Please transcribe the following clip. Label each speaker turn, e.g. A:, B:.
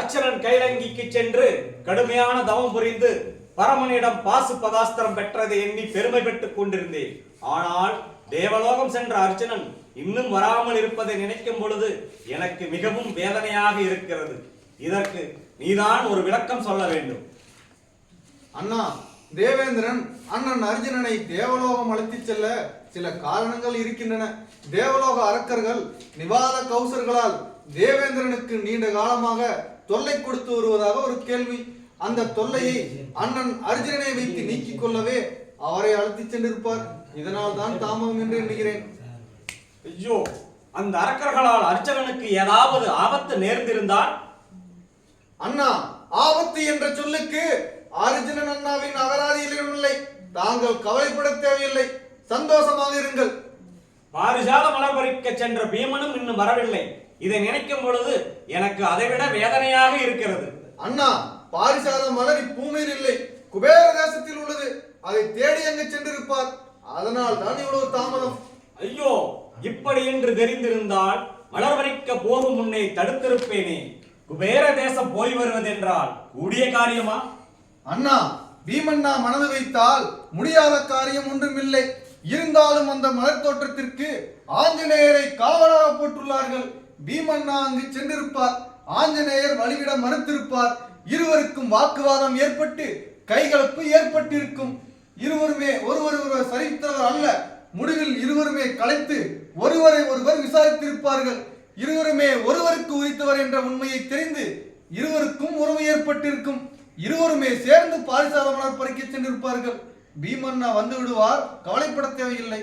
A: அர்ச்சனன் கைலங்கிக்கு சென்று கடுமையான தவம் புரிந்து பரமனிடம் பாசு பதாஸ்திரம் பெற்றதை எண்ணி பெருமை பெற்றுக் கொண்டிருந்தேன். ஆனால் தேவலோகம் சென்ற அர்ச்சனன் இன்னும் வராமல் இருப்பதை நினைக்கும் பொழுது எனக்கு மிகவும் வேதனையாக இருக்கிறது. இதற்கு நீதான் ஒரு விளக்கம் சொல்ல வேண்டும்.
B: அண்ணா, தேவேந்திரன் அண்ணன் அர்ஜுனனை தேவலோகம் அழைத்துச் செல்ல சில காரணங்கள் இருக்கின்றன. தேவலோக அரக்கர்கள் நிவாத கௌசர்களால் தேவேந்திரனுக்கு நீண்ட காலமாக தொல்லை கொடுத்து வருவதாக ஒரு கேள்வி. அந்த தொல்லையை அண்ணன் அர்ஜுனனை வைத்து நீக்கிக் கொள்ளவே அவரை அழைத்துச் சென்றிருப்பார். இதனால் தான் தாமதம் என்று எண்ணுகிறேன்.
A: ஐயோ, அந்த அரக்கர்களால் அர்ஜுனனுக்கு ஏதாவது ஆபத்து நேர்ந்திருந்தால்?
B: அண்ணா, ஆபத்து என்ற சொல்லுக்கு அர்ஜுனன் அண்ணாவின் அகராதியில் இல்லை. தாங்கள் கவலைப்பட தேவையில்லை, சந்தோஷமாக இருங்கள்.
A: பாரிஜாத மலர் பறிக்க சென்ற பீமனும் இன்னும் வரவில்லை. இதை நினைக்கும் பொழுது எனக்கு அதைவிட வேதனையாக இருக்கிறது.
B: அண்ணா, பாரிசாத மலர் இப்பூமியில் இல்லை, குபேர தேசத்தில் உள்ளது. அதை தேடி அங்கு சென்றிருப்பார். அதனால் தான் இவ்வளவு தாமதம்.
A: ஐயோ, இப்படி என்று தெரிந்திருந்தால் மலர் பறிக்க போகும் முன்னே தடுத்திருப்பேனே. குபேர தேசம் போய் வருவதென்றால் கூடிய காரியமா?
B: அண்ணா, பீமண்ணா மனது வைத்தால் முடியாத காரியம் ஒன்றுமில்லை. இருந்தாலும் அந்த மலர் தோற்றத்திற்கு ஆஞ்சநேயரை காவலாக போட்டுள்ளார்கள். பீமண்ணா அங்கு சென்றிருப்பார். ஆஞ்சநேயர் வழிவிட மறுத்திருப்பார். இருவருக்கும் வாக்குவாதம் ஏற்பட்டு கைகலப்பு ஏற்பட்டிருக்கும். இருவருமே ஒருவர் சரித்தவர் அல்ல. முடிவில் இருவருமே கலைத்து ஒருவரை ஒருவர் விசாரித்திருப்பார்கள். இருவருமே ஒருவருக்கு உரித்தவர் என்ற உண்மையை தெரிந்து இருவருக்கும் உறவு ஏற்பட்டிருக்கும். இருவருமே சேர்ந்து பாரிசாத மலர் பறிக்க சென்றிருப்பார்கள். பீமண்ணா வந்து விடுவார், கவலைப்பட தேவையில்லை.